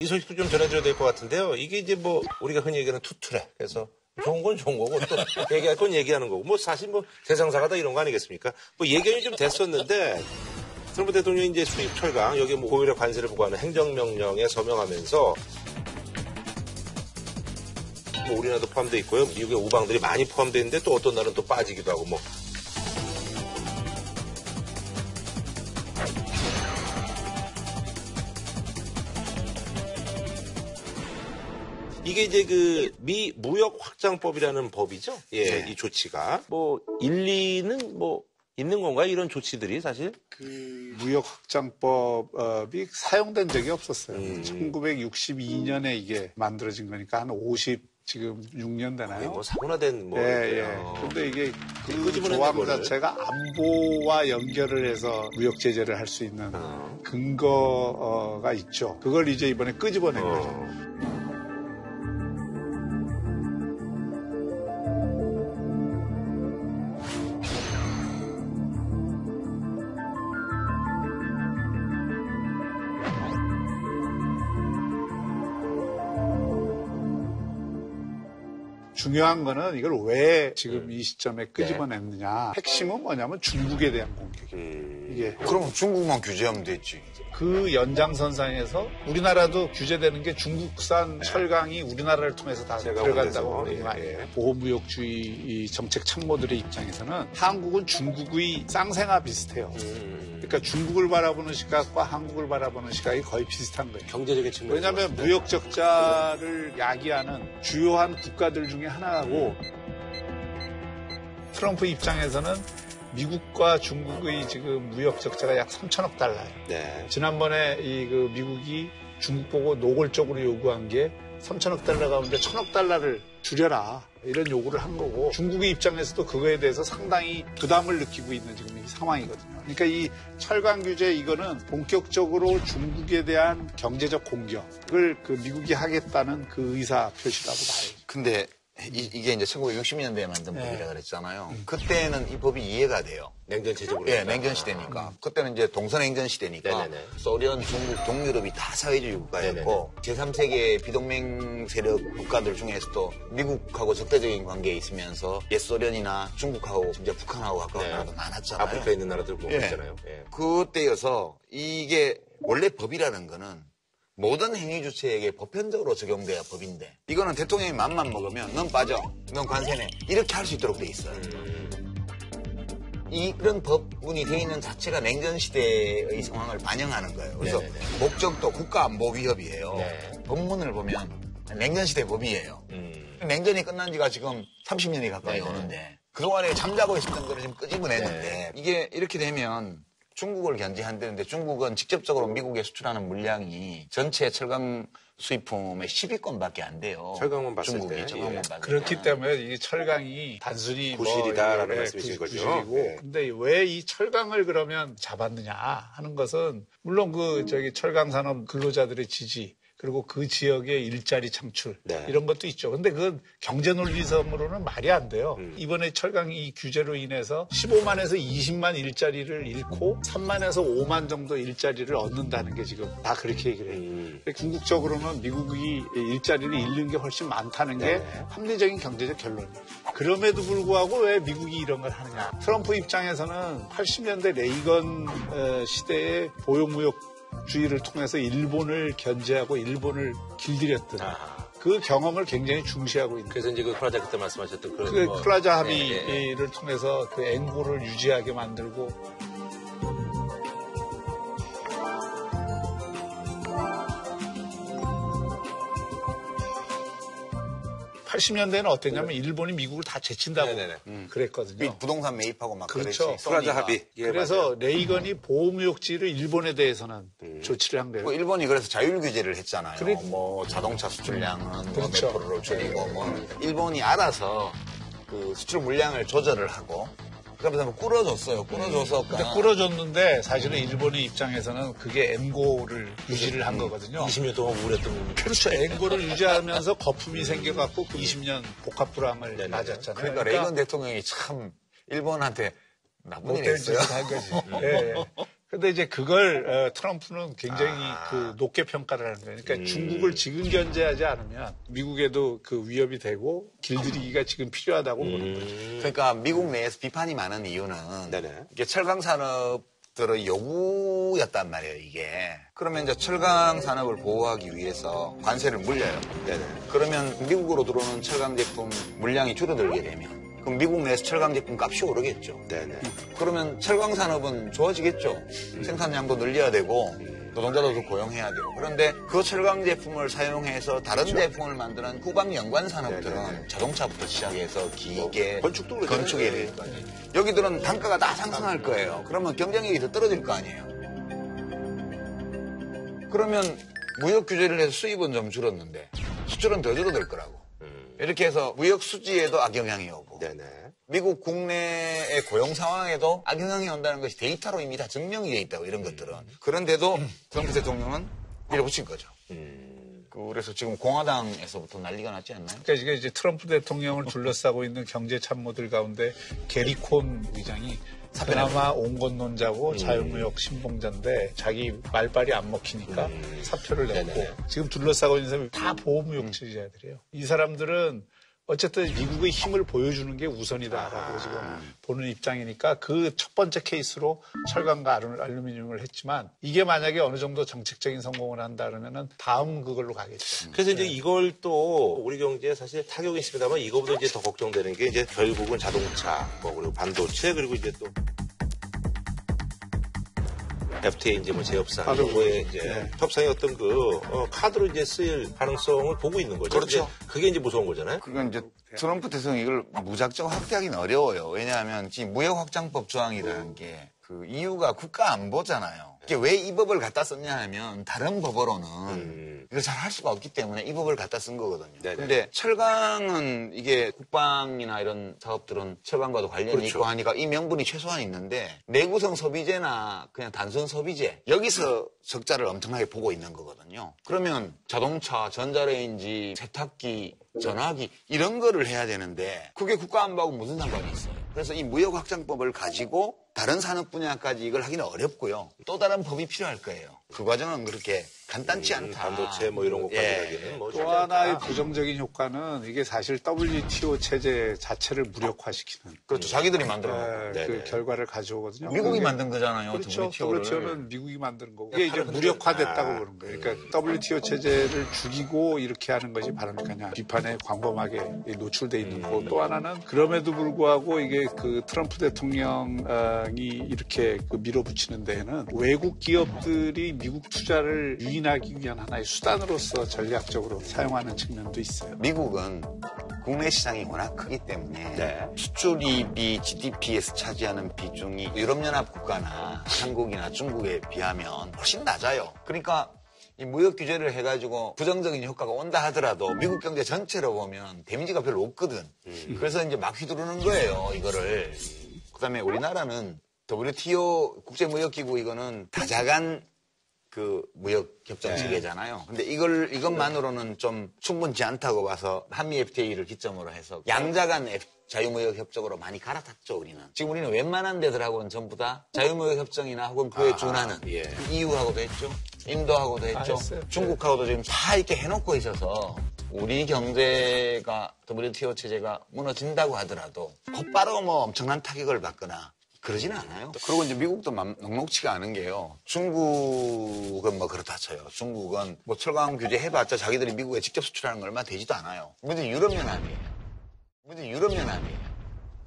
이 소식도 좀 전해드려야 될 것 같은데요. 이게 이제 뭐 우리가 흔히 얘기하는 투트랙. 그래서 좋은 건 좋은 거고 또 얘기할 건 얘기하는 거고 뭐 사실 뭐 세상사가 이런 거 아니겠습니까? 뭐 예견이 좀 됐었는데 트럼프 대통령이 이제 수입 철강 여기에 뭐 고율의 관세를 부과하는 행정명령에 서명하면서 뭐 우리나라도 포함되어 있고요. 미국의 우방들이 많이 포함되어 있는데 또 어떤 날은 또 빠지기도 하고 뭐. 이게 이제 그 미 무역 확장법이라는 법이죠. 예, 네. 이 조치가 뭐 일리는 뭐 있는 건가요? 이런 조치들이 사실? 그 무역 확장법이 사용된 적이 없었어요. 1962년에 이게 만들어진 거니까 한 지금 6년 되나요? 뭐 사고나된 뭐. 예. 근데 이게 그 조항 자체가 안보와 연결을 해서 무역 제재를 할 수 있는 근거가 있죠. 그걸 이제 이번에 끄집어낸 거죠. 중요한 거는 이걸 왜 지금 이 시점에 끄집어냈느냐. 핵심은 뭐냐면 중국에 대한 공격이에요. 이게. 그럼 중국만 규제하면 됐지. 그 연장선상에서 우리나라도 규제되는 게 중국산 철강이 우리나라를 통해서 다 들어간다고. 보호무역주의 이 정책 참모들의 입장에서는 한국은 중국의 쌍생아 비슷해요. 그러니까 중국을 바라보는 시각과 한국을 바라보는 시각이 거의 비슷한 거예요. 경제적인 측면. 왜냐하면 무역 적자를 야기하는 주요한 국가들 중에 하나고 트럼프 입장에서는 미국과 중국의 지금 무역 적자가 약 3천억 달러예요. 네. 지난번에 그 미국이 중국 보고 노골적으로 요구한 게 3천억 달러 가운데 1,000억 달러를 줄여라. 이런 요구를 한 거고 중국의 입장에서도 그거에 대해서 상당히 부담을 느끼고 있는 지금 이 상황이거든요. 그러니까 이 철강 규제 이거는 본격적으로 중국에 대한 경제적 공격을 그 미국이 하겠다는 그 의사 표시라고 봐야죠. 근데 이게 이제 1960년대에 만든 법이라 그랬잖아요. 그때는 이 법이 이해가 돼요. 냉전 체제로. 예, 냉전 시대니까. 그때는 이제 동서냉전 시대니까 소련, 중국, 동유럽이 다 사회주의 국가였고 제3세계 비동맹 세력 국가들 중에서도 미국하고 적대적인 관계에 있으면서 옛소련이나 중국하고 심지어 북한하고 가까운 나라도 많았잖아요. 아프리카에 있는 나라들 보고 있잖아요. 그때여서 이게 원래 법이라는 거는 모든 행위 주체에게 보편적으로 적용돼야 법인데 이거는 대통령이 맘만 먹으면 넌 빠져, 넌 관세네 이렇게 할 수 있도록 돼 있어요. 이런 법문이 돼 있는 자체가 냉전 시대의 상황을 반영하는 거예요. 그래서 목적도 국가안보 위협이에요. 법문을 보면 냉전 시대 법이에요. 냉전이 끝난 지가 지금 30년이 가까이 오는데 그동안에 잠자고 있었던 거를 지금 끄집어냈는데 이게 이렇게 되면 중국을 견제한다는데 중국은 직접적으로 미국에 수출하는 물량이 전체 철강 수입품의 10위권밖에 안 돼요. 철강만 봤을 중국이 때. 철강만 봤을 때. 그렇기 때문에 이 철강이 단순히 부실이다라는 말씀이신 거죠. 부실이고. 근데 왜 이 철강을 그러면 잡았느냐 하는 것은 물론 철강 산업 근로자들의 지지 그리고 그 지역의 일자리 창출 이런 것도 있죠. 근데 그건 경제 논리성으로는 말이 안 돼요. 이번에 철강 이 규제로 인해서 15만에서 20만 일자리를 잃고 3만에서 5만 정도 일자리를 얻는다는 게 지금 다 그렇게 얘기를 해요. 궁극적으로는 미국이 일자리를 잃는 게 훨씬 많다는 게 합리적인 경제적 결론이에요. 그럼에도 불구하고 왜 미국이 이런 걸 하느냐. 트럼프 입장에서는 80년대 레이건 시대의 보호무역 주의를 통해서 일본을 견제하고 일본을 길들였던 그 경험을 굉장히 중시하고 있는. 그래서 이제 그 플라자 그때 말씀하셨던 그런 플라자 합의를 통해서 그 앵고를 유지하게 만들고. 80년대에는 어땠냐면 일본이 미국을 다 제친다고 그랬거든요. 부동산 매입하고 막 그렇죠. 그랬지. 플라자 합의. 그래서 맞아요. 레이건이 보호무역지를 일본에 대해서는 조치를 한 거예요. 일본이 그래서 자율 규제를 했잖아요. 뭐 자동차 수출량은 몇 프로를 줄이고 일본이 알아서 그 수출 물량을 조절을 하고 그러면서 뭐 꿇어줬어요. 꿇어줘서. 근데 꿇어줬는데 사실은 일본의 입장에서는 그게 앵고를 유지를 한 거거든요. 20년 동안 우울했던. 그렇죠. 앵고를 유지하면서 거품이 생겨갖고 그 20년 복합 불황을 맞았잖아요. 그러니까 레이건 대통령이 참 일본한테 나쁜 일 못된 했어요. 짓을 한 거지. 근데 이제 그걸 트럼프는 굉장히 그 높게 평가를 하는 거예요. 그러니까 중국을 지금 견제하지 않으면 미국에도 그 위협이 되고 길들이기가 지금 필요하다고 보는 거죠. 그러니까 미국 내에서 비판이 많은 이유는 네네. 이게 철강 산업들의 요구였단 말이에요, 이게. 그러면 이제 철강 산업을 보호하기 위해서 관세를 물려요. 네네. 그러면 미국으로 들어오는 철강 제품 물량이 줄어들게 되면 그럼 미국 내에서 철강 제품 값이 오르겠죠. 네네. 그러면 철강 산업은 좋아지겠죠. 생산량도 늘려야 되고 노동자도 더 고용해야 되고. 그런데 그 철강 제품을 사용해서 다른 제품을 만드는 후방 연관 산업들은 네네. 자동차부터 시작해서 기계, 건축도 그렇잖아요. 건축에 이르기까지. 여기들은 단가가 다 상승할 거예요. 그러면 경쟁력이 더 떨어질 거 아니에요. 그러면 무역 규제를 해서 수입은 좀 줄었는데 수출은 더 줄어들 거라고. 이렇게 해서 무역 수지에도 악영향이 오고 네네. 미국 국내의 고용 상황에도 악영향이 온다는 것이 데이터로 이미 다 증명이 돼 있다고 이런 것들은. 그런데도 트럼프 대통령은 밀어붙인 거죠. 그래서 지금 공화당에서부터 난리가 났지 않나요? 그러니까 이게 이제 트럼프 대통령을 둘러싸고 있는 경제 참모들 가운데 게리 콘 의장이 그나마 온건론자고 자유무역 신봉자인데 자기 말빨이 안 먹히니까 사표를 냈고 네네. 지금 둘러싸고 있는 사람이 다 보호무역 지지자들이에요. 이 사람들은 어쨌든 미국의 힘을 보여주는 게 우선이다라고 지금 보는 입장이니까 그 첫 번째 케이스로 철강과 알루미늄을 했지만 이게 만약에 어느 정도 정책적인 성공을 한다 그러면은 다음 그걸로 가겠죠. 그래서 이제 이걸 또 우리 경제에 사실 타격이 있습니다만 이거보다 이제 더 걱정되는 게 이제 결국은 자동차, 뭐 그리고 반도체 그리고 이제 또 FTA 이제 뭐 재협상 정도의 이제 협상의 어떤 그 카드로 이제 쓰일 가능성을 보고 있는 거죠. 그렇죠. 이제 그게 이제 무서운 거잖아요. 그건 이제 트럼프 대통령이 이걸 무작정 확대하기는 어려워요. 왜냐하면 지금 무역 확장법 조항이라는 게 그 이유가 국가 안보잖아요. 이게 왜 이 법을 갖다 썼냐 하면 다른 법으로는 이걸 잘 할 수가 없기 때문에 이 법을 갖다 쓴 거거든요. 네네. 근데 철강은 이게 국방이나 이런 사업들은 철강과도 관련이 그렇죠. 있고 하니까 이 명분이 최소한 있는데 내구성 소비재나 그냥 단순 소비재 여기서 적자를 엄청나게 보고 있는 거거든요. 그러면 자동차, 전자레인지, 세탁기, 전화기 이런 거를 해야 되는데 그게 국가안보하고 무슨 상관이 있어요. 그래서 이 무역확장법을 가지고 다른 산업 분야까지 이걸 하기는 어렵고요. 또 다른 법이 필요할 거예요. 그 과정은 그렇게 간단치 않다. 반도체 뭐 이런 것까지 예. 하기는 뭐 또 하나의 부정적인 효과는 이게 사실 WTO 체제 자체를 무력화시키는 그렇죠. 자기들이 만들어 놓은 그 네네. 결과를 가져오거든요. 미국이 그게 만든 거잖아요. 그렇죠. WTO를. WTO는 미국이 만드는 거고 이게 이제 무력화됐다고 보는 거예요. 그러니까 WTO 체제를 죽이고 이렇게 하는 것이 바람직하냐 비판에 광범하게 노출돼 있는 거고 또 하나는 그럼에도 불구하고 이게 그 트럼프 대통령이 이렇게 그 밀어붙이는 데에는 외국 기업들이 미국 투자를 유인하기 위한 하나의 수단으로서 전략적으로 사용하는 측면도 있어요. 미국은 국내 시장이 워낙 크기 때문에 네. 수출입이 GDP에서 차지하는 비중이 유럽연합 국가나 한국이나 중국에 비하면 훨씬 낮아요. 그러니까 이 무역 규제를 해가지고 부정적인 효과가 온다 하더라도 미국 경제 전체로 보면 데미지가 별로 없거든. 그래서 이제 막 휘두르는 거예요, 이거를. 그다음에 우리나라는 WTO 국제무역기구 이거는 다자간 그 무역 협정 체계잖아요. 근데 이것만으로는 좀 충분치 않다고 봐서 한미 FTA를 기점으로 해서 양자간 자유무역 협정으로 많이 갈아탔죠, 우리는. 지금 우리는 웬만한 데들하고는 전부 다 자유무역 협정이나 혹은 그에 준하는 EU하고도 했죠. 인도하고도 했죠. 중국하고도 지금 다 이렇게 해놓고 있어서 우리 경제가 WTO 체제가 무너진다고 하더라도 곧바로 뭐 엄청난 타격을 받거나 그러지는 않아요. 그리고 이제 미국도 녹록치가 않은 게요. 중국은 뭐 그렇다 쳐요. 중국은 뭐 철강 규제 해봤자 자기들이 미국에 직접 수출하는 거 얼마 되지도 않아요. 문제는 유럽연합이에요.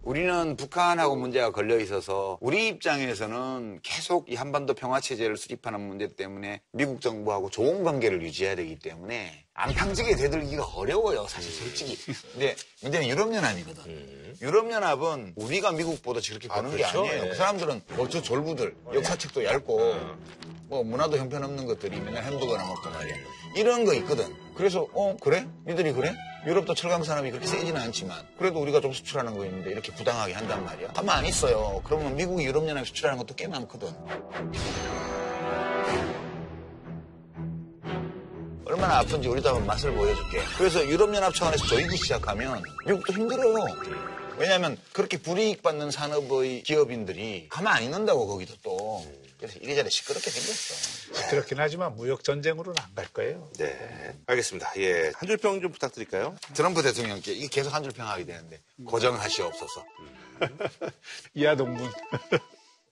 우리는 북한하고 문제가 걸려 있어서 우리 입장에서는 계속 이 한반도 평화체제를 수립하는 문제 때문에 미국 정부하고 좋은 관계를 유지해야 되기 때문에 안팡지게 되들기가 어려워요, 사실 솔직히. 근데 문제는 유럽연합이거든. 유럽연합은 우리가 미국보다 저렇게 보는 게 아니에요. 그 사람들은 저 졸부들, 역사책도 얇고 뭐 문화도 형편없는 것들이 맨날 햄버거나 먹고 말이야. 이런 거 있거든. 그래서 그래? 니들이 그래? 유럽도 철강 산업이 그렇게 세지는 않지만 그래도 우리가 좀 수출하는 거 있는데 이렇게 부당하게 한단 말이야. 가만 있어요. 그러면 미국이 유럽연합에 수출하는 것도 꽤 많거든. 얼마나 아픈지 우리도 한번 맛을 보여줄게. 그래서 유럽연합 차원에서 조이기 시작하면 미국도 힘들어요. 왜냐하면 그렇게 불이익 받는 산업의 기업인들이 가만 안 있는다고 거기도 또. 그래서 이래저래 시끄럽게 생겼어. 시끄럽긴 하지만 무역 전쟁으로는 안 갈 거예요. 네, 알겠습니다. 예, 한 줄 평 좀 부탁드릴까요? 트럼프 대통령께 이게 계속 한 줄 평하게 되는데 고정하시옵소서. 이하동문.